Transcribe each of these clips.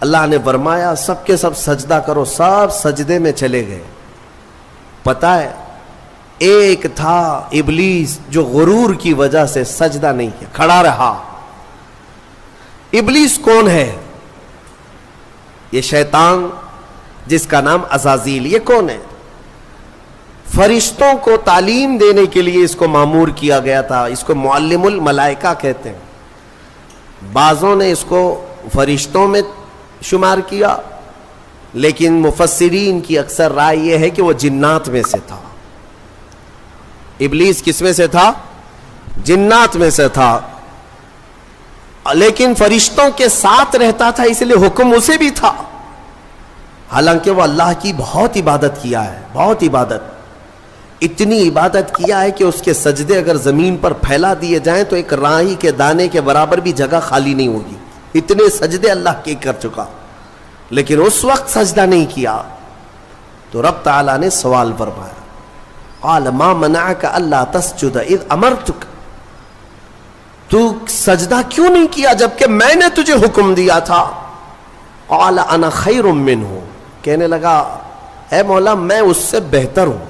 اللہ نے فرمایا سب کے سب سجدہ کرو، سب سجدے میں چلے گئے. پتہ ہے ایک تھا ابلیس جو غرور کی وجہ سے سجدہ نہیں کیا، کھڑا رہا. ابلیس کون ہے؟ یہ شیطان جس کا نام عزازیل. یہ کون ہے؟ فرشتوں کو تعلیم دینے کے لیے اس کو مامور کیا گیا تھا. اس کو معلم الملائکہ کہتے ہیں. بعضوں نے اس کو فرشتوں میں شمار کیا، لیکن مفسرین کی اکثر رائے یہ ہے کہ وہ جنات میں سے تھا. ابلیس کس میں سے تھا؟ جنات میں سے تھا، لیکن فرشتوں کے ساتھ رہتا تھا، اس لیے حکم اسے بھی تھا. حالانکہ وہ اللہ کی بہت عبادت کیا ہے، بہت عبادت، اتنی عبادت کیا ہے کہ اس کے سجدے اگر زمین پر پھیلا دیے جائیں تو ایک راہی کے دانے کے برابر بھی جگہ خالی نہیں ہوگی. اتنے سجدے اللہ کے کر چکا، لیکن اس وقت سجدہ نہیں کیا. تو رب تعالیٰ نے سوال فرمایا، قال ما منعک الا تسجد اذ امرتک، تو سجدہ کیوں نہیں کیا جبکہ میں نے تجھے حکم دیا تھا؟ قال انا خیر منہ، کہنے لگا اے مولا میں اس سے بہتر ہوں،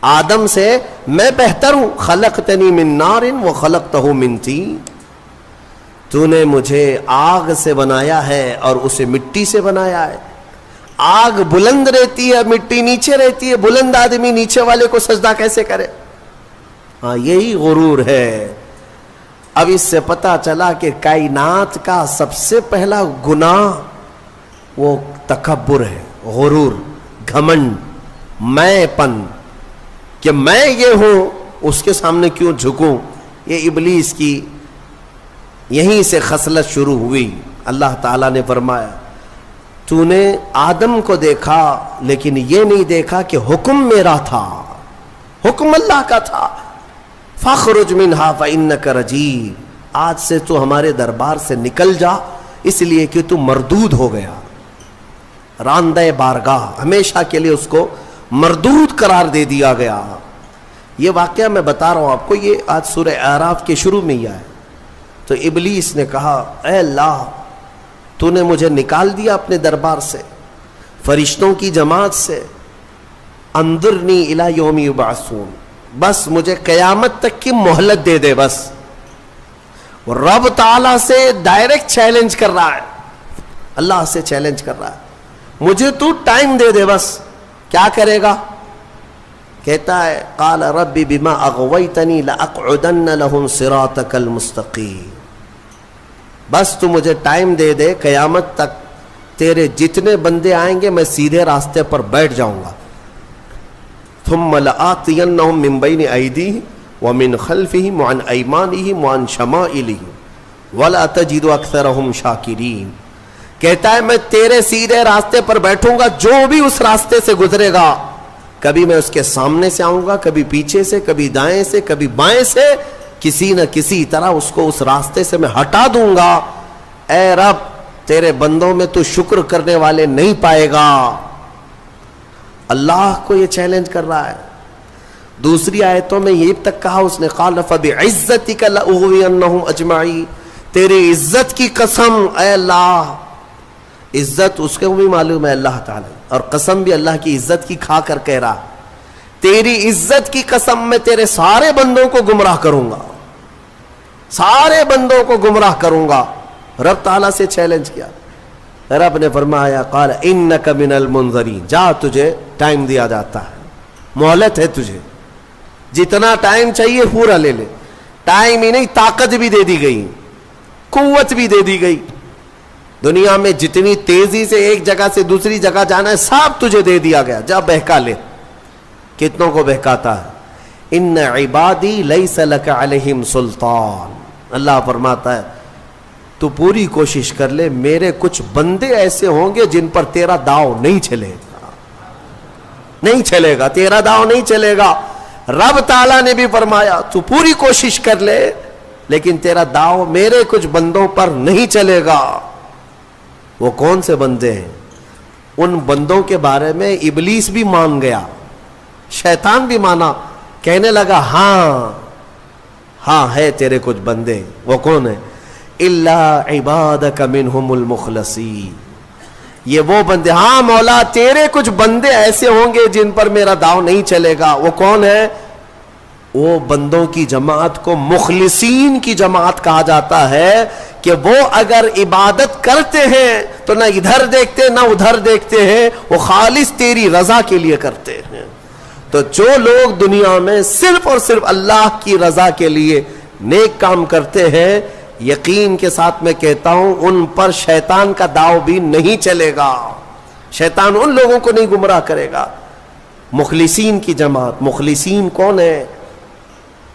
آدم سے میں بہتر ہوں. خلقتنی من نار وخلقتہ من طین، تو نے مجھے آگ سے بنایا ہے اور اسے مٹی سے بنایا ہے. آگ بلند رہتی ہے، مٹی نیچے رہتی ہے، بلند آدمی نیچے والے کو سجدہ کیسے کرے؟ ہاں یہی غرور ہے. اب اس سے پتا چلا کہ کائنات کا سب سے پہلا گناہ وہ تکبر ہے، غرور، گھمنڈ، میں پن، کہ میں یہ ہوں اس کے سامنے کیوں جھکوں. یہ ابلیس کی یہیں سے خصلت شروع ہوئی. اللہ تعالیٰ نے فرمایا تو نے آدم کو دیکھا لیکن یہ نہیں دیکھا کہ حکم میرا تھا، حکم اللہ کا تھا. فاخرج منہا فإنک رجیم، آج سے تو ہمارے دربار سے نکل جا، اس لیے کہ تو مردود ہو گیا. راندہ بارگاہ، ہمیشہ کے لیے اس کو مردود قرار دے دیا گیا. یہ واقعہ میں بتا رہا ہوں آپ کو، یہ آج سورہ اعراف کے شروع میں ہی آیا. تو ابلیس نے کہا اے اللہ تو نے مجھے نکال دیا اپنے دربار سے، فرشتوں کی جماعت سے، انظرنی الی یوم یبعثون، بس مجھے قیامت تک کی مہلت دے دے. بس رب تعالیٰ سے ڈائریکٹ چیلنج کر رہا ہے، اللہ سے چیلنج کر رہا ہے، مجھے تو ٹائم دے دے. بس کیا کرے گا؟ کہتا ہے قال رب بما اغویتنی لاقعدن لهم صراطک المستقیم، بس تو مجھے ٹائم دے دے، قیامت تک تیرے جتنے بندے آئیں گے میں سیدھے راستے پر بیٹھ جاؤں گا. ثم لآتینہم من بین ایدیہم ومن خلفہم وعن ایمانہم وعن شمائلہم ولا تجد اکثرہم شاکرین. کہتا ہے میں تیرے سیدھے راستے پر بیٹھوں گا، جو بھی اس راستے سے گزرے گا کبھی میں اس کے سامنے سے آؤں گا، کبھی پیچھے سے، کبھی دائیں سے، کبھی بائیں سے، کسی نہ کسی طرح اس کو اس راستے سے میں ہٹا دوں گا. اے رب تیرے بندوں میں تو شکر کرنے والے نہیں پائے گا. اللہ کو یہ چیلنج کر رہا ہے. دوسری آیتوں میں یہ تک کہا اس نے قال فبعزتک لاغوینہم اجمعین، تیری عزت کی قسم اے اللہ. عزت اس کو بھی معلوم ہے اللہ تعالی، اور قسم بھی اللہ کی عزت کی کھا کر کہہ رہا تیری عزت کی قسم میں تیرے سارے بندوں کو گمراہ کروں گا، سارے بندوں کو گمراہ کروں گا. رب تعالیٰ سے چیلنج کیا. رب نے فرمایا قال انک من المنظرین، جا تجھے ٹائم دیا جاتا ہے، مہلت ہے تجھے، جتنا ٹائم چاہیے پورا لے لے. ٹائم ہی نہیں طاقت بھی دے دی گئی، قوت بھی دے دی گئی. دنیا میں جتنی تیزی سے ایک جگہ سے دوسری جگہ جانا ہے سب تجھے دے دیا گیا، جا بہکا لے. کتنوں کو بہکاتا ہے. ان عبادی لیس لک علیہم سلطان، اللہ فرماتا ہے تو پوری کوشش کر لے، میرے کچھ بندے ایسے ہوں گے جن پر تیرا داؤ نہیں چلے گا، نہیں چلے گا، تیرا داؤ نہیں چلے گا. رب تعالیٰ نے بھی فرمایا تو پوری کوشش کر لے لیکن تیرا داؤ میرے کچھ بندوں پر نہیں چلے گا. وہ کون سے بندے ہیں؟ ان بندوں کے بارے میں ابلیس بھی مان گیا، شیطان بھی مانا، کہنے لگا ہاں ہاں ہے تیرے کچھ بندے. وہ کون ہے؟ الا عبادک منہم المخلصین. یہ وہ بندے، ہاں مولا تیرے کچھ بندے ایسے ہوں گے جن پر میرا داؤ نہیں چلے گا. وہ کون ہے؟ وہ بندوں کی جماعت کو مخلصین کی جماعت کہا جاتا ہے کہ وہ اگر عبادت کرتے ہیں تو نہ ادھر دیکھتے نہ ادھر دیکھتے ہیں، وہ خالص تیری رضا کے لیے کرتے ہیں. تو جو لوگ دنیا میں صرف اور صرف اللہ کی رضا کے لیے نیک کام کرتے ہیں، یقین کے ساتھ میں کہتا ہوں ان پر شیطان کا داؤ بھی نہیں چلے گا. شیطان ان لوگوں کو نہیں گمراہ کرے گا. مخلصین کی جماعت. مخلصین کون ہے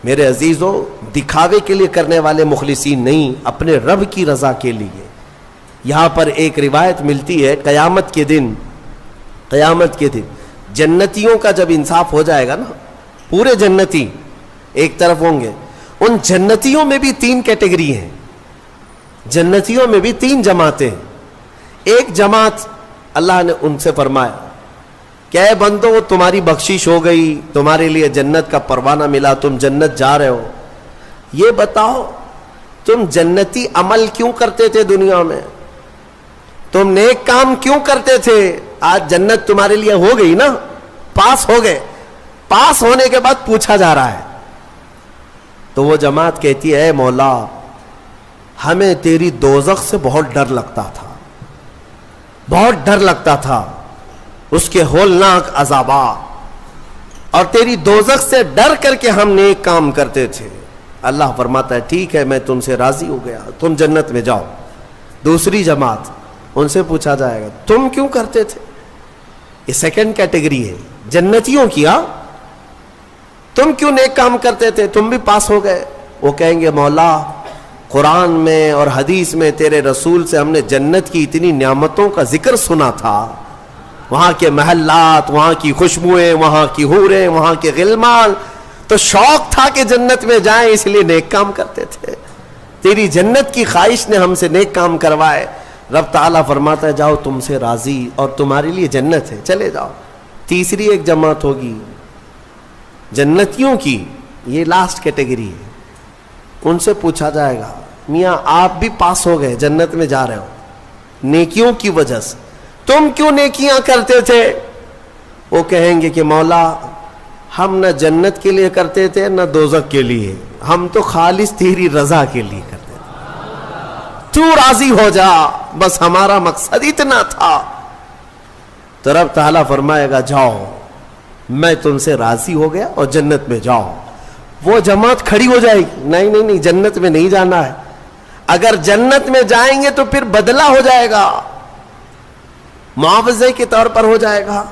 میرے عزیزو؟ دکھاوے کے لیے کرنے والے مخلصین نہیں، اپنے رب کی رضا کے لیے. یہاں پر ایک روایت ملتی ہے قیامت کے دن جنتیوں کا جب انصاف ہو جائے گا نا، پورے جنتی ایک طرف ہوں گے. ان جنتیوں میں بھی 3 کیٹیگری ہیں. جنتیوں میں بھی 3 جماعتیں. ایک جماعت اللہ نے ان سے فرمایا کہ اے بندو تمہاری بخشش ہو گئی، تمہارے لیے جنت کا پروانہ ملا، تم جنت جا رہے ہو. یہ بتاؤ تم جنتی عمل کیوں کرتے تھے دنیا میں؟ تم نیک کام کیوں کرتے تھے؟ آج جنت تمہارے لیے ہو گئی نا، پاس ہو گئے. پاس ہونے کے بعد پوچھا جا رہا ہے تو وہ جماعت کہتی ہے اے مولا ہمیں تیری دوزخ سے بہت ڈر لگتا تھا، بہت ڈر لگتا تھا، اس کے ہولناک عذابات، اور تیری دوزخ سے ڈر کر کے ہم نیک کام کرتے تھے. اللہ فرماتا ہے ٹھیک ہے میں تم سے راضی ہو گیا، تم جنت میں جاؤ. دوسری جماعت، ان سے پوچھا جائے گا تم کیوں کرتے تھے؟ یہ سیکنڈ کیٹیگری ہے جنتیوں کی. تم کیوں نیک کام کرتے تھے؟ تم بھی پاس ہو گئے. وہ کہیں گے مولا قرآن میں اور حدیث میں تیرے رسول سے ہم نے جنت کی اتنی نعمتوں کا ذکر سنا تھا، وہاں کے محلات، وہاں کی خوشبوئیں، وہاں کی حوریں، وہاں کے غلمان، تو شوق تھا کہ جنت میں جائیں، اس لیے نیک کام کرتے تھے. تیری جنت کی خواہش نے ہم سے نیک کام کروائے. رب تعالیٰ فرماتا ہے جاؤ تم سے راضی اور تمہارے لیے جنت ہے، چلے جاؤ. تیسری ایک جماعت ہوگی جنتیوں کی، یہ لاسٹ کیٹیگری ہے. ان سے پوچھا جائے گا میاں آپ بھی پاس ہو گئے، جنت میں جا رہے ہو نیکیوں کی وجہ سے، تم کیوں نیکیاں کرتے تھے؟ وہ کہیں گے کہ مولا ہم نہ جنت کے لیے کرتے تھے نہ دوزخ کے لیے، ہم تو خالص تیری رضا کے لیے کرتے تھے، تو راضی ہو جا، بس ہمارا مقصد اتنا تھا. تو رب تعالیٰ فرمائے گا جاؤ میں تم سے راضی ہو گیا اور جنت میں جاؤ. وہ جماعت کھڑی ہو جائے گی نہیں جنت میں نہیں جانا ہے. اگر جنت میں جائیں گے تو پھر بدلہ ہو جائے گا، معاوضے کے طور پر ہو جائے گا.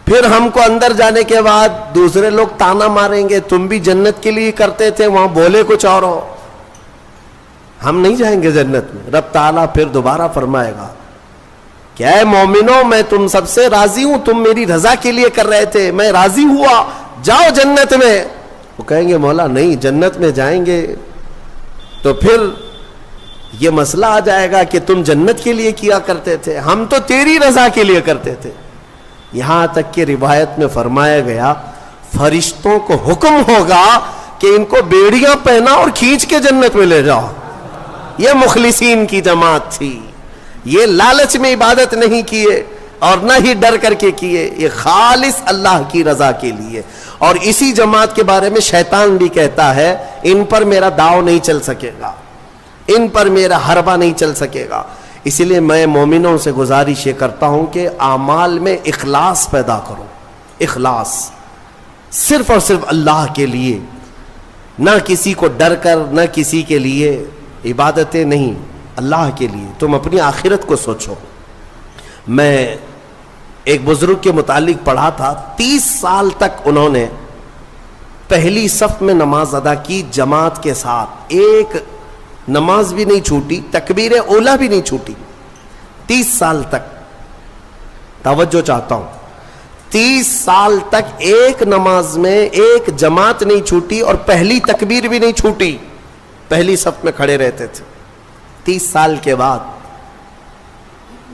پھر ہم کو اندر جانے کے بعد دوسرے لوگ تانا ماریں گے تم بھی جنت کے لیے کرتے تھے، وہاں بولے کچھ اور ہو، ہم نہیں جائیں گے جنت میں. رب تعالیٰ پھر دوبارہ فرمائے گا کہ اے مومنوں میں تم سب سے راضی ہوں، تم میری رضا کے لیے کر رہے تھے، میں راضی ہوا، جاؤ جنت میں. وہ کہیں گے مولا نہیں جنت میں جائیں گے تو پھر یہ مسئلہ آ جائے گا کہ تم جنت کے لیے کیا کرتے تھے، ہم تو تیری رضا کے لیے کرتے تھے. یہاں تک کہ روایت میں فرمایا گیا فرشتوں کو حکم ہوگا کہ ان کو بیڑیاں پہنا اور کھینچ کے جنت میں لے جاؤ. یہ مخلصین کی جماعت تھی. یہ لالچ میں عبادت نہیں کیے اور نہ ہی ڈر کر کے کیے، یہ خالص اللہ کی رضا کے لیے. اور اسی جماعت کے بارے میں شیطان بھی کہتا ہے ان پر میرا داؤ نہیں چل سکے گا، ان پر میرا حربہ نہیں چل سکے گا. اسی لیے میں مومنوں سے گزارش یہ کرتا ہوں کہ اعمال میں اخلاص پیدا کرو. اخلاص صرف اور صرف اللہ کے لیے، نہ کسی کو ڈر کر، نہ کسی کے لیے. عبادتیں نہیں، اللہ کے لیے. تم اپنی آخرت کو سوچو. میں ایک بزرگ کے متعلق پڑھا تھا 30 سال تک انہوں نے پہلی صف میں نماز ادا کی جماعت کے ساتھ، ایک نماز بھی نہیں چھوٹی، تکبیر اولا بھی نہیں چھوٹی. 30 سال تک، توجہ چاہتا ہوں، 30 سال تک ایک نماز میں ایک جماعت نہیں چھوٹی اور پہلی تکبیر بھی نہیں چھوٹی، پہلی صف میں کھڑے رہتے تھے. 30 سال کے بعد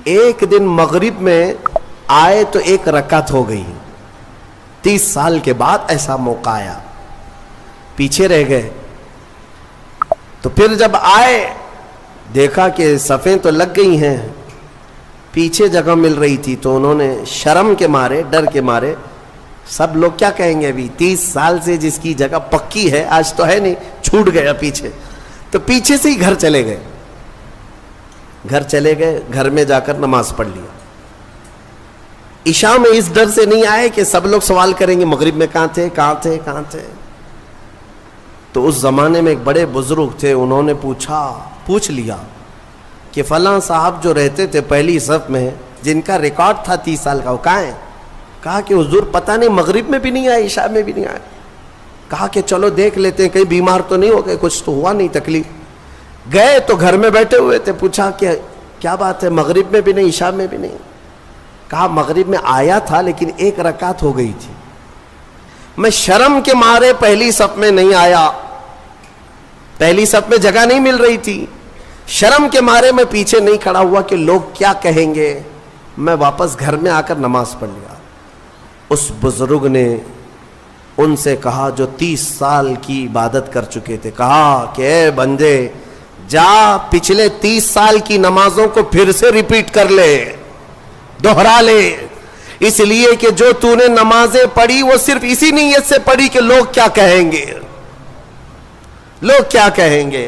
ایک دن مغرب میں آئے تو ایک رکعت ہو گئی. 30 سال کے بعد ایسا موقع آیا، پیچھے رہ گئے. تو پھر جب آئے دیکھا کہ صفیں تو لگ گئی ہیں, پیچھے جگہ مل رہی تھی, تو انہوں نے شرم کے مارے, ڈر کے مارے, سب لوگ کیا کہیں گے, ابھی 30 سال سے جس کی جگہ پکی ہے آج تو ہے نہیں, چھوٹ گیا پیچھے, تو پیچھے سے ہی گھر چلے گئے. گھر میں جا کر نماز پڑھ لیا. عشاء میں اس ڈر سے نہیں آئے کہ سب لوگ سوال کریں گے مغرب میں کہاں تھے. تو اس زمانے میں ایک بڑے بزرگ تھے, انہوں نے پوچھ لیا کہ فلاں صاحب جو رہتے تھے پہلی صف میں, جن کا ریکارڈ تھا 30 سال کا, وہ کہاں ہیں؟ کہا کہ حضور پتہ نہیں, مغرب میں بھی نہیں آئے, عشاء میں بھی نہیں آئے. کہا کہ چلو دیکھ لیتے ہیں, کہیں بیمار تو نہیں ہو گئے, کچھ تو ہوا نہیں تکلیف. گئے تو گھر میں بیٹھے ہوئے تھے, پوچھا کہ کیا بات ہے, مغرب میں بھی نہیں, عشاء میں بھی نہیں. کہا مغرب میں آیا تھا لیکن 1 رکعت ہو گئی تھی, میں شرم کے مارے پہلی صف میں نہیں آیا, پہلی صف میں جگہ نہیں مل رہی تھی, شرم کے مارے میں پیچھے نہیں کھڑا ہوا کہ لوگ کیا کہیں گے, میں واپس گھر میں آ کر نماز پڑھ لیا. اس بزرگ نے ان سے کہا جو 30 سال کی عبادت کر چکے تھے, کہا کہ اے بندے جا پچھلے 30 سال کی نمازوں کو پھر سے ریپیٹ کر لے, دوہرا لے, اس لیے کہ جو تو نے نمازیں پڑھی وہ صرف اسی نیت سے پڑھی کہ لوگ کیا کہیں گے, لوگ کیا کہیں گے.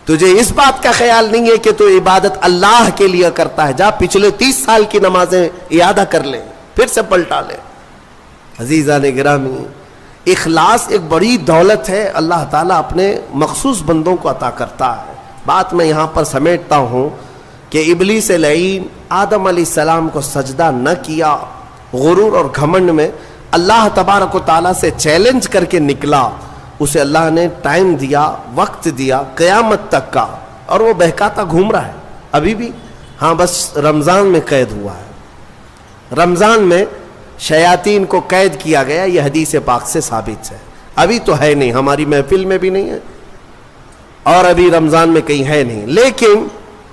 تجھے اس بات کا خیال نہیں ہے کہ تو عبادت اللہ کے لیے کرتا ہے, جا پچھلے 30 سال کی نمازیں اعادہ کر لے, پھر سے پلٹا لے. عزیزان گرامی, اخلاص ایک بڑی دولت ہے, اللہ تعالیٰ اپنے مخصوص بندوں کو عطا کرتا ہے. بات میں یہاں پر سمیٹتا ہوں کہ ابلیس لعین آدم علیہ السلام کو سجدہ نہ کیا, غرور اور گھمنڈ میں اللہ تبارک و تعالیٰ سے چیلنج کر کے نکلا. اسے اللہ نے ٹائم دیا, وقت دیا قیامت تک کا, اور وہ بہکاتا گھوم رہا ہے ابھی بھی. ہاں بس رمضان میں قید ہوا ہے, رمضان میں شیاطین کو قید کیا گیا, یہ حدیث پاک سے ثابت ہے. ابھی تو ہے نہیں, ہماری محفل میں بھی نہیں ہے, اور ابھی رمضان میں کہیں ہے نہیں, لیکن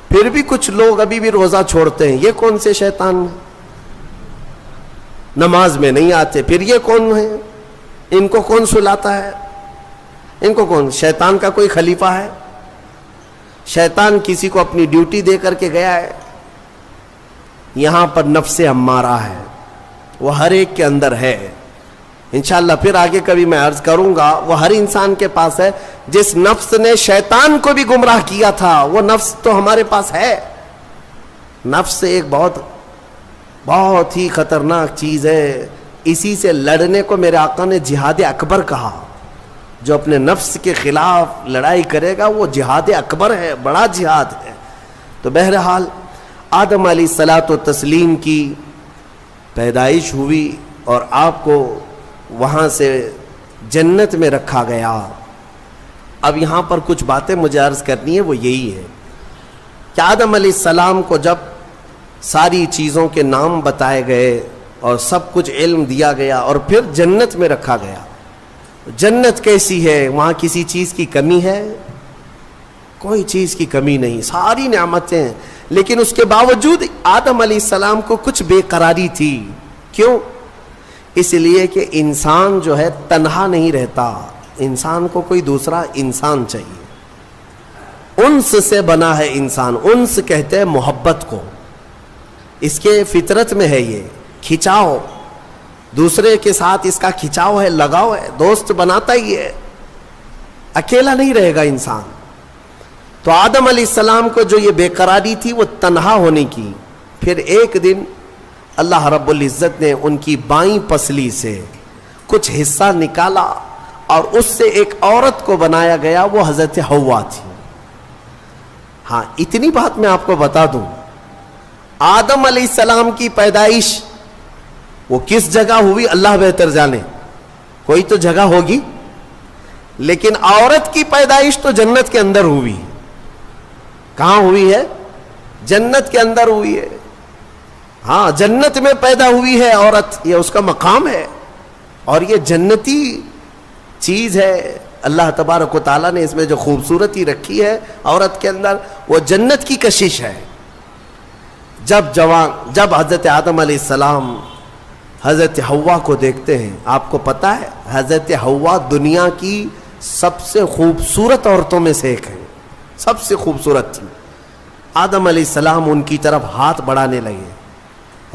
پھر بھی کچھ لوگ ابھی بھی روزہ چھوڑتے ہیں. یہ کون سے شیطان ہیں؟ نماز میں نہیں آتے, پھر یہ کون ہے؟ ان کو کون سلاتا ہے؟ ان کو کون, شیطان کا کوئی خلیفہ ہے؟ شیطان کسی کو اپنی ڈیوٹی دے کر کے گیا ہے؟ یہاں پر نفس امارہ ہے, وہ ہر ایک کے اندر ہے. انشاءاللہ پھر آگے کبھی میں عرض کروں گا, وہ ہر انسان کے پاس ہے. جس نفس نے شیطان کو بھی گمراہ کیا تھا وہ نفس تو ہمارے پاس ہے. نفس ایک بہت ہی خطرناک چیز ہے, اسی سے لڑنے کو میرے آقا نے جہاد اکبر کہا. جو اپنے نفس کے خلاف لڑائی کرے گا وہ جہاد اکبر ہے, بڑا جہاد ہے. تو بہرحال آدم علیہ الصلاۃ والتسلیم کی پیدائش ہوئی اور آپ کو وہاں سے جنت میں رکھا گیا. اب یہاں پر کچھ باتیں مجھے عرض کرنی ہے, وہ یہی ہے کہ آدم علیہ السلام کو جب ساری چیزوں کے نام بتائے گئے اور سب کچھ علم دیا گیا اور پھر جنت میں رکھا گیا. جنت کیسی ہے؟ وہاں کسی چیز کی کمی ہے؟ کوئی چیز کی کمی نہیں, ساری نعمتیں ہیں. لیکن اس کے باوجود آدم علیہ السلام کو کچھ بے قراری تھی. کیوں؟ اس لیے کہ انسان جو ہے تنہا نہیں رہتا, انسان کو کوئی دوسرا انسان چاہیے. انس سے بنا ہے انسان, انس کہتے ہیں محبت کو, اس کے فطرت میں ہے یہ کھچاؤ, دوسرے کے ساتھ اس کا کھچاؤ ہے, لگاؤ ہے, دوست بناتا ہی ہے, اکیلا نہیں رہے گا انسان. تو آدم علیہ السلام کو جو یہ بے قراری تھی وہ تنہا ہونے کی. پھر ایک دن اللہ رب العزت نے ان کی بائیں پسلی سے کچھ حصہ نکالا اور اس سے ایک عورت کو بنایا گیا, وہ حضرت حوا تھی. ہاں اتنی بات میں آپ کو بتا دوں, آدم علیہ السلام کی پیدائش وہ کس جگہ ہوئی اللہ بہتر جانے, کوئی تو جگہ ہوگی, لیکن عورت کی پیدائش تو جنت کے اندر ہوئی. کہاں ہوئی ہے؟ جنت کے اندر ہوئی ہے. ہاں جنت میں پیدا ہوئی ہے عورت, یہ اس کا مقام ہے اور یہ جنتی چیز ہے. اللہ تبارک و تعالیٰ نے اس میں جو خوبصورتی رکھی ہے عورت کے اندر, وہ جنت کی کشش ہے. جب حضرت آدم علیہ السلام حضرت حوا کو دیکھتے ہیں, آپ کو پتا ہے حضرت حوا دنیا کی سب سے خوبصورت عورتوں میں سے ایک ہے. سب سے خوبصورت تھی. آدم علیہ السلام ان کی طرف ہاتھ بڑھانے لگے.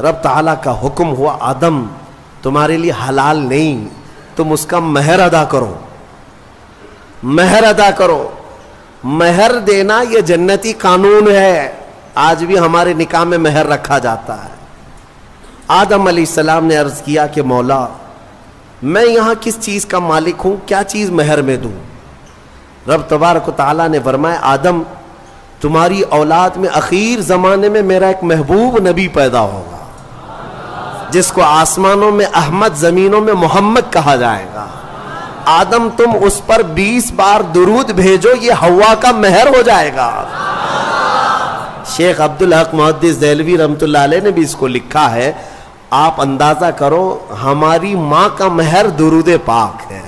رب تعالیٰ کا حکم ہوا آدم تمہارے لیے حلال نہیں, تم اس کا مہر ادا کرو, مہر ادا کرو. مہر دینا یہ جنتی قانون ہے, آج بھی ہمارے نکاح میں مہر رکھا جاتا ہے. آدم علیہ السلام نے عرض کیا کہ مولا میں یہاں کس چیز کا مالک ہوں, کیا چیز مہر میں دوں؟ رب تبارک و تعالیٰ نے فرمایا آدم تمہاری اولاد میں اخیر زمانے میں میرا ایک محبوب نبی پیدا ہوگا جس کو آسمانوں میں احمد, زمینوں میں محمد کہا جائے گا. آدم تم اس پر 20 بار درود بھیجو, یہ حوا کا مہر ہو جائے گا. شیخ عبدالحق محدث دہلوی رحمۃ اللہ علیہ نے بھی اس کو لکھا ہے, آپ اندازہ کرو ہماری ماں کا مہر درود پاک ہے.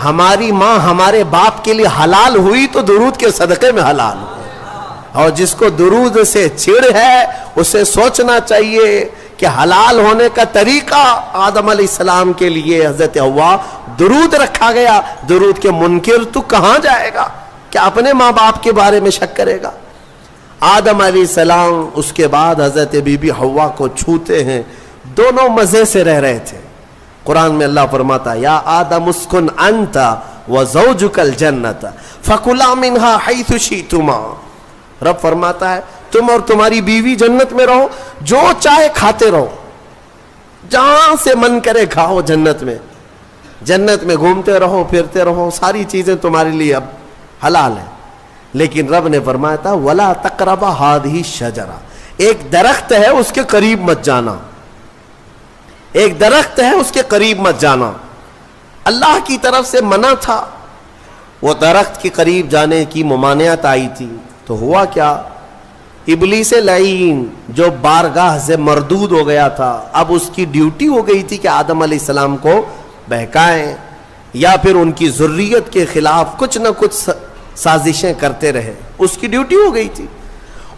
ہماری ماں ہمارے باپ کے لیے حلال ہوئی تو درود کے صدقے میں حلال ہوئی. اور جس کو درود سے چڑ ہے اسے سوچنا چاہیے کہ حلال ہونے کا طریقہ آدم علیہ السلام کے لیے حضرت حوا درود رکھا گیا. درود کے منکر تو کہاں جائے گا, کہ اپنے ماں باپ کے بارے میں شک کرے گا. آدم علیہ السلام اس کے بعد حضرت بی بی حوا کو چھوتے ہیں, دونوں مزے سے رہ رہے تھے. قرآن میں اللہ فرماتا یا آدم اسکن انت وزوجک الجنت فکلا منہا حیث شئتما. رب فرماتا ہے تم اور تمہاری بیوی جنت میں رہو, جو چاہے کھاتے رہو, جہاں سے من کرے کھاؤ. جنت میں گھومتے رہو, پھرتے رہو, ساری چیزیں تمہارے لیے اب حلال ہیں. لیکن رب نے فرمایا تھا وَلَا تَقْرَبَ هَذِهِ الشَّجَرَةَ, ایک درخت ہے اس کے قریب مت جانا, ایک درخت ہے اس کے قریب مت جانا. اللہ کی طرف سے منع تھا, وہ درخت کے قریب جانے کی ممانعت آئی تھی. تو ہوا کیا, ابلیس لعین جو بارگاہ سے مردود ہو گیا تھا, اب اس کی ڈیوٹی ہو گئی تھی کہ آدم علیہ السلام کو بہکائیں یا پھر ان کی ذریت کے خلاف کچھ نہ کچھ سازشیں کرتے رہے. اس کی ڈیوٹی ہو گئی تھی.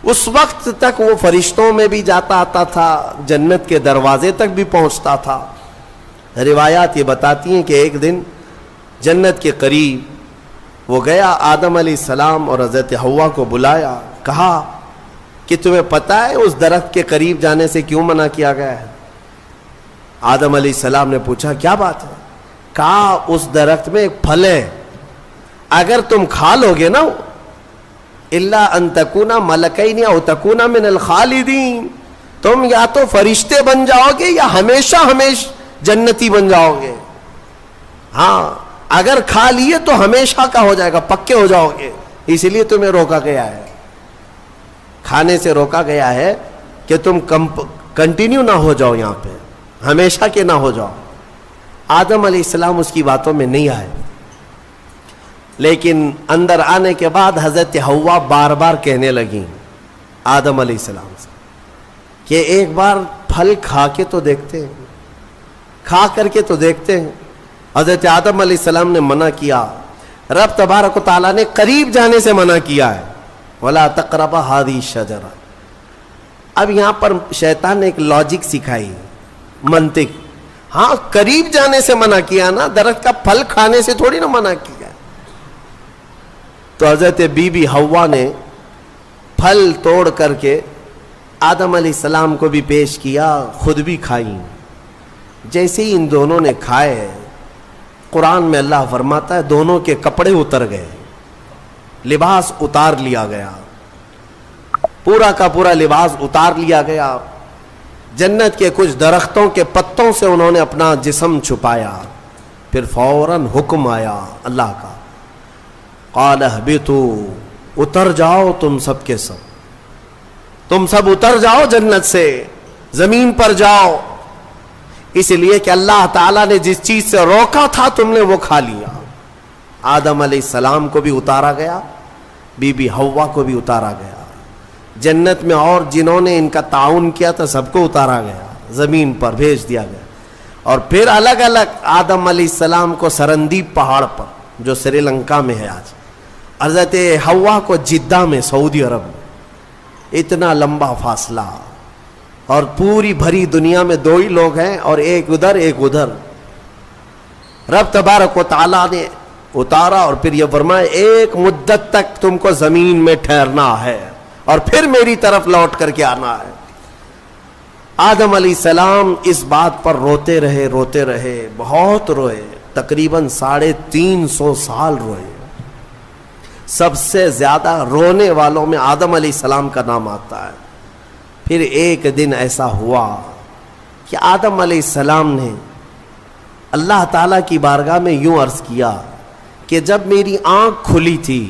اس وقت تک وہ فرشتوں میں بھی جاتا آتا تھا, جنت کے دروازے تک بھی پہنچتا تھا. روایات یہ بتاتی ہیں کہ ایک دن جنت کے قریب وہ گیا, آدم علیہ السلام اور حضرت حوا کو بلایا, کہا کہ تمہیں پتہ ہے اس درخت کے قریب جانے سے کیوں منع کیا گیا ہے؟ آدم علیہ السلام نے پوچھا کیا بات ہے؟ کہا اس درخت میں ایک پھل ہے, اگر تم کھا لو گے نا الا ان تکونا ملکین او تکونا من الخالدین, تم یا تو فرشتے بن جاؤ گے یا ہمیشہ جنتی بن جاؤ گے. ہاں اگر کھا لیے تو ہمیشہ کا ہو جائے گا, پکے ہو جاؤ گے. اس لیے تمہیں روکا گیا ہے, کھانے سے روکا گیا ہے کہ تم کنٹینیو نہ ہو جاؤ, یہاں پہ ہمیشہ کے نہ ہو جاؤ. آدم علیہ السلام اس کی باتوں میں نہیں آئے, لیکن اندر آنے کے بعد حضرت حوا بار بار کہنے لگیں آدم علیہ السلام سے کہ ایک بار پھل کھا کے تو دیکھتے ہیں, کھا کر کے تو دیکھتے ہیں. حضرت آدم علیہ السلام نے منع کیا. رب تبارک و تعالیٰ نے قریب جانے سے منع کیا ہے, وَلَا تَقْرَبَ هَذِهِ الشَّجَرَةَ. اب یہاں پر شیطان نے ایک لاجک سکھائی, منطق. ہاں قریب جانے سے منع کیا نا, درخت کا پھل کھانے سے تھوڑی نہ منع کیا. تو حضرت بی بی حوا نے پھل توڑ کر کے آدم علیہ السلام کو بھی پیش کیا, خود بھی کھائیں. جیسے ہی ان دونوں نے کھائے, قرآن میں اللہ فرماتا ہے دونوں کے کپڑے اتر گئے, لباس اتار لیا گیا, پورا کا پورا لباس اتار لیا گیا. جنت کے کچھ درختوں کے پتوں سے انہوں نے اپنا جسم چھپایا. پھر فوراً حکم آیا اللہ کا, قال اہبطوا, اتر جاؤ تم سب کے سب, تم سب اتر جاؤ جنت سے, زمین پر جاؤ. اس لیے کہ اللہ تعالیٰ نے جس چیز سے روکا تھا تم نے وہ کھا لیا. آدم علیہ السلام کو بھی اتارا گیا, بی بی حوا کو بھی اتارا گیا. جنت میں اور جنہوں نے ان کا تعاون کیا تھا سب کو اتارا گیا, زمین پر بھیج دیا گیا. اور پھر الگ الگ آدم علیہ السلام کو سرندیپ پہاڑ پر جو سری لنکا میں ہے آج, حضرت حوا کو جدہ میں سعودی عرب میں. اتنا لمبا فاصلہ, اور پوری بھری دنیا میں دو ہی لوگ ہیں, اور ایک ادھر ایک ادھر. رب تبارک و تعالیٰ نے اتارا اور پھر یہ فرمایا ایک مدت تک تم کو زمین میں ٹھہرنا ہے اور پھر میری طرف لوٹ کر کے آنا ہے. آدم علیہ السلام اس بات پر روتے رہے, بہت روئے, تقریباً 350 سال روئے. سب سے زیادہ رونے والوں میں آدم علیہ السلام کا نام آتا ہے. پھر ایک دن ایسا ہوا کہ آدم علیہ السلام نے اللہ تعالیٰ کی بارگاہ میں یوں عرض کیا کہ جب میری آنکھ کھلی تھی,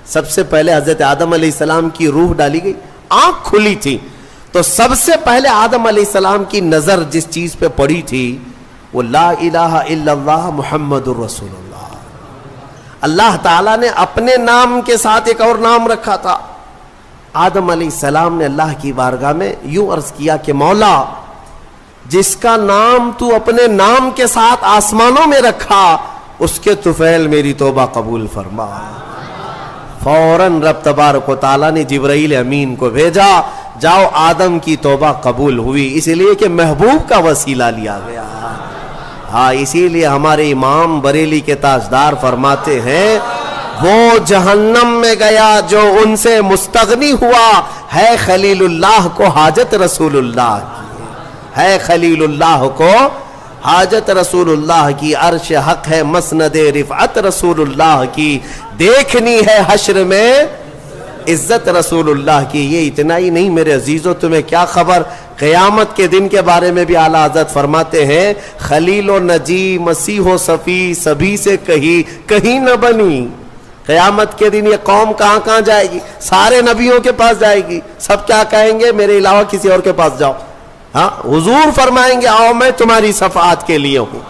سب سے پہلے حضرت آدم علیہ السلام کی روح ڈالی گئی, آنکھ کھلی تھی, تو سب سے پہلے آدم علیہ السلام کی نظر جس چیز پہ پڑی تھی وہ لا الہ الا اللہ محمد الرسول اللہ. اللہ تعالیٰ نے اپنے نام کے ساتھ ایک اور نام رکھا تھا. آدم علیہ السلام نے اللہ کی بارگاہ میں یوں عرض کیا کہ مولا, جس کا نام تو اپنے نام کے ساتھ آسمانوں میں رکھا اس کے طفیل میری توبہ قبول فرما. فوراً رب تبارک و تعالیٰ نے جبرائیل امین کو بھیجا, جاؤ آدم کی توبہ قبول ہوئی, اس لیے کہ محبوب کا وسیلہ لیا گیا. ہاں, اسی لیے ہمارے امام بریلی کے تاجدار فرماتے ہیں وہ جہنم میں گیا جو ان سے مستغنی ہوا, ہے خلیل اللہ کو حاجت رسول اللہ کی, ہے خلیل اللہ کو حاجت رسول اللہ کی, عرش حق ہے مسند رفعت رسول اللہ کی, دیکھنی ہے حشر میں عزت رسول اللہ کی. یہ اتنا ہی نہیں میرے عزیزو, تمہیں کیا خبر, قیامت کے دن کے بارے میں بھی اعلیٰ حضرت فرماتے ہیں خلیل و نجی مسیح و صفی سبھی سے کہیں نہ بنی. قیامت کے دن یہ قوم کہاں کہاں جائے گی, سارے نبیوں کے پاس جائے گی, سب کیا کہیں گے میرے علاوہ کسی اور کے پاس جاؤ. ہاں, حضور فرمائیں گے آؤ میں تمہاری شفاعت کے لیے ہوں.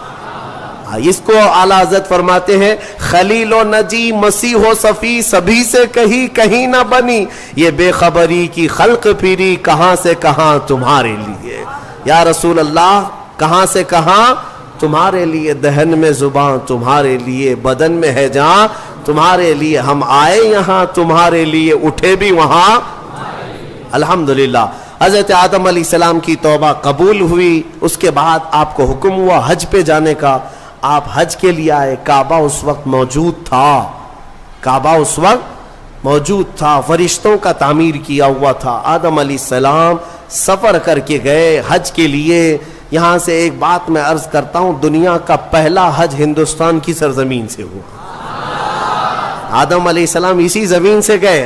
اس کو اعلیٰ حضرت فرماتے ہیں خلیل و نجی مسیح و صفی سبھی سے کہیں نہ بنی, یہ بے خبری کی خلق پھری کہاں سے کہاں تمہارے لیے. یا رسول اللہ, کہاں سے کہاں تمہارے لیے, دہن میں زباں تمہارے لیے, بدن میں ہے جہاں تمہارے لیے, ہم آئے یہاں تمہارے لیے, اٹھے بھی وہاں. الحمدللہ حضرت آدم علیہ السلام کی توبہ قبول ہوئی. اس کے بعد آپ کو حکم ہوا حج پہ جانے کا. آپ حج کے لیے آئے, کعبہ اس وقت موجود تھا, فرشتوں کا تعمیر کیا ہوا تھا. آدم علیہ السلام سفر کر کے گئے حج کے لیے. یہاں سے ایک بات میں عرض کرتا ہوں, دنیا کا پہلا حج ہندوستان کی سرزمین سے ہوا. آدم علیہ السلام اسی زمین سے گئے,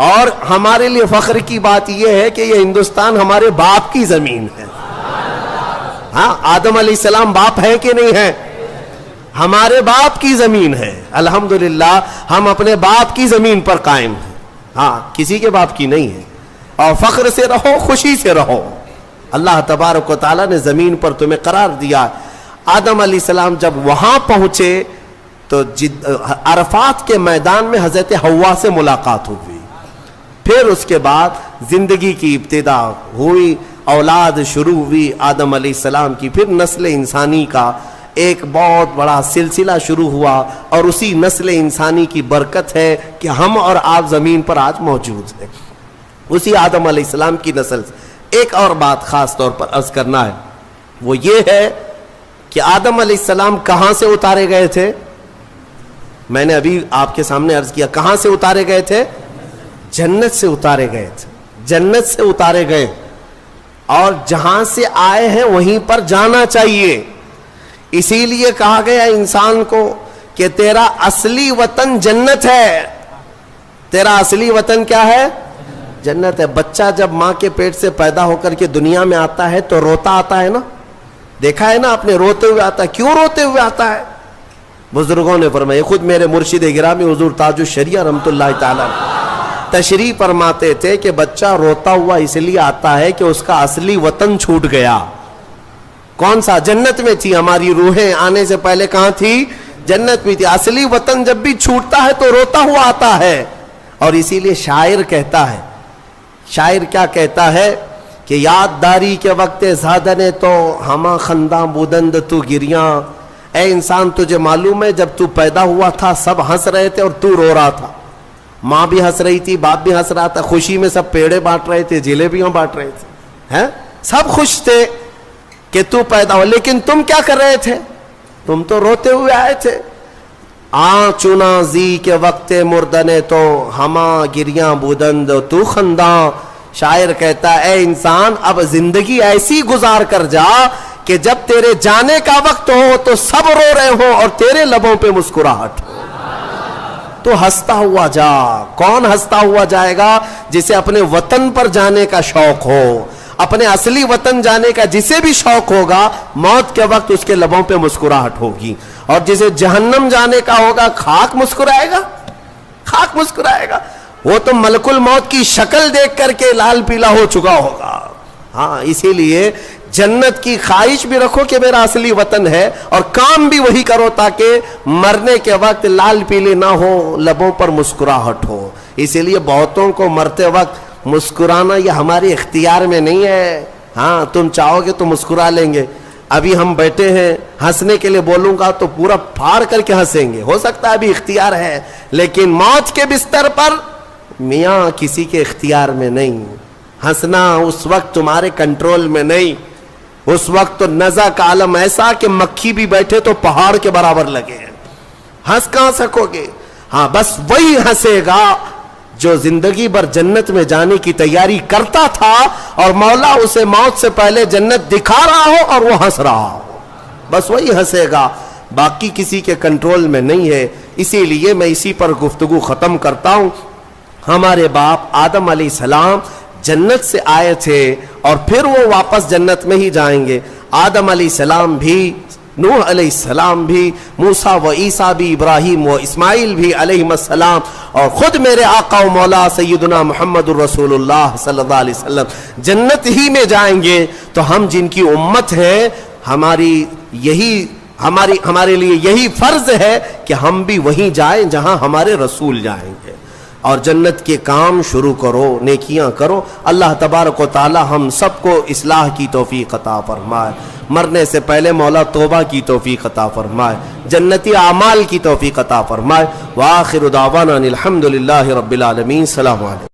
اور ہمارے لیے فخر کی بات یہ ہے کہ یہ ہندوستان ہمارے باپ کی زمین ہے. ہاں, آدم علیہ السلام باپ ہے کہ نہیں ہے, ہمارے باپ کی زمین ہے. الحمدللہ ہم اپنے باپ کی زمین پر قائم ہیں. ہاں, کسی کے باپ کی نہیں ہے. اور فخر سے رہو, خوشی سے رہو. اللہ تبارک و تعالیٰ نے زمین پر تمہیں قرار دیا. آدم علیہ السلام جب وہاں پہنچے تو عرفات کے میدان میں حضرت حوا سے ملاقات ہوئی. پھر اس کے بعد زندگی کی ابتدا ہوئی, اولاد شروع ہوئی آدم علیہ السلام کی. پھر نسل انسانی کا ایک بہت بڑا سلسلہ شروع ہوا, اور اسی نسل انسانی کی برکت ہے کہ ہم اور آپ زمین پر آج موجود ہیں. اسی آدم علیہ السلام کی نسل سے ایک اور بات خاص طور پر عرض کرنا ہے, وہ یہ ہے کہ آدم علیہ السلام کہاں سے اتارے گئے تھے. میں نے ابھی آپ کے سامنے عرض کیا, کہاں سے اتارے گئے تھے, جنت سے اتارے گئے تھے. جنت سے اتارے گئے, اور جہاں سے آئے ہیں وہیں پر جانا چاہیے. اسی لیے کہا گیا انسان کو کہ تیرا اصلی وطن جنت ہے. تیرا اصلی وطن کیا ہے, جنت ہے. بچہ جب ماں کے پیٹ سے پیدا ہو کر کے دنیا میں آتا ہے تو روتا آتا ہے نا, دیکھا ہے نا آپ نے, روتے ہوئے آتا ہے. کیوں روتے ہوئے آتا ہے؟ بزرگوں نے فرمایا, خود میرے مرشد گرامی حضور تاج الشریعہ رحمت اللہ تعالی تشریح فرماتے تھے کہ بچہ روتا ہوا اس لیے آتا ہے کہ اس کا اصلی وطن چھوٹ گیا. کون سا؟ جنت میں تھی. ہماری روحیں آنے سے پہلے کہاں تھی؟ جنت میں تھی. اصلی وطن جب بھی چھوٹتا ہے تو روتا ہوا آتا ہے. اور اسی لیے شاعر کہتا ہے, شاعر کیا کہتا ہے کہ یاد داری کے وقت زادن تو ہما خنداں بودند تو گریاں. اے انسان, تجھے معلوم ہے جب تو پیدا ہوا تھا سب ہنس رہے تھے اور تو رو رہا تھا. ماں بھی ہنس رہی تھی, باپ بھی ہنس رہا تھا, خوشی میں سب پیڑے بانٹ رہے تھے, جلیبیاں بانٹ رہے تھے, ہیں سب خوش تھے کہ تو پیدا ہو. لیکن تم کیا کر رہے تھے؟ تم تو روتے ہوئے آئے تھے. چنا زی کے وقت مردنے تو ہما گریاں بودند تو خنداں. شاعر کہتا ہے اے انسان اب زندگی ایسی گزار کر جا کہ جب تیرے جانے کا وقت ہو تو سب رو رہے ہوں اور تیرے لبوں پہ مسکراہٹ ہو. تو ہنستا ہوا جا. کون ہنستا ہوا جائے گا؟ جسے اپنے وطن پر جانے کا شوق ہو, اپنے اصلی وطن جانے کا جسے بھی شوق ہوگا, موت کے وقت اس کے لبوں پہ مسکراہٹ ہوگی. اور جسے جہنم جانے کا ہوگا خاک مسکرائے گا, خاک مسکرائے گا. وہ تو ملک الموت کی شکل دیکھ کر کے لال پیلا ہو چکا ہوگا. ہاں اسی لیے جنت کی خواہش بھی رکھو کہ میرا اصلی وطن ہے, اور کام بھی وہی کرو تاکہ مرنے کے وقت لال پیلے نہ ہو, لبوں پر مسکراہٹ ہو. اسی لیے بہتوں کو مرتے وقت مسکرانا یہ ہمارے اختیار میں نہیں ہے. ہاں تم چاہو گے تو مسکرا لیں گے. ابھی ہم بیٹھے ہیں, ہنسنے کے لیے بولوں گا تو پورا پھاڑ کر کے ہنسیں گے, ہو سکتا ہے ابھی اختیار ہے, لیکن موت کے بستر پر میاں کسی کے اختیار میں نہیں. ہنسنا اس وقت تمہارے کنٹرول میں نہیں. اس وقت تو نزع کا عالم ایسا کہ مکھی بھی بیٹھے تو پہاڑ کے برابر لگے. ہنس کہاں سکو گے؟ ہاں بس وہی ہنسے گا جو زندگی بھر جنت میں جانے کی تیاری کرتا تھا اور مولا اسے موت سے پہلے جنت دکھا رہا ہو اور وہ ہنس رہا ہو. بس وہی ہنسے گا, باقی کسی کے کنٹرول میں نہیں ہے. اسی لیے میں اسی پر گفتگو ختم کرتا ہوں. ہمارے باپ آدم علیہ السلام جنت سے آئے تھے اور پھر وہ واپس جنت میں ہی جائیں گے. آدم علیہ السلام بھی, نوح علیہ السلام بھی, موسیٰ و عیسیٰ بھی, ابراہیم و اسماعیل بھی علیہ السلام, اور خود میرے آقا و مولا سیدنا محمد الرسول اللہ صلی اللہ علیہ وسلم جنت ہی میں جائیں گے. تو ہم جن کی امت ہیں, ہمارے لیے یہی فرض ہے کہ ہم بھی وہیں جائیں جہاں ہمارے رسول جائیں گے, اور جنت کے کام شروع کرو, نیکیاں کرو. اللہ تبارک و تعالی ہم سب کو اصلاح کی توفیق عطا فرمائے. مرنے سے پہلے مولا توبہ کی توفیق عطا فرمائے, جنتی اعمال کی توفیق عطا فرمائے. وآخر دعوانا الحمدللہ رب العالمین. السلام علیکم.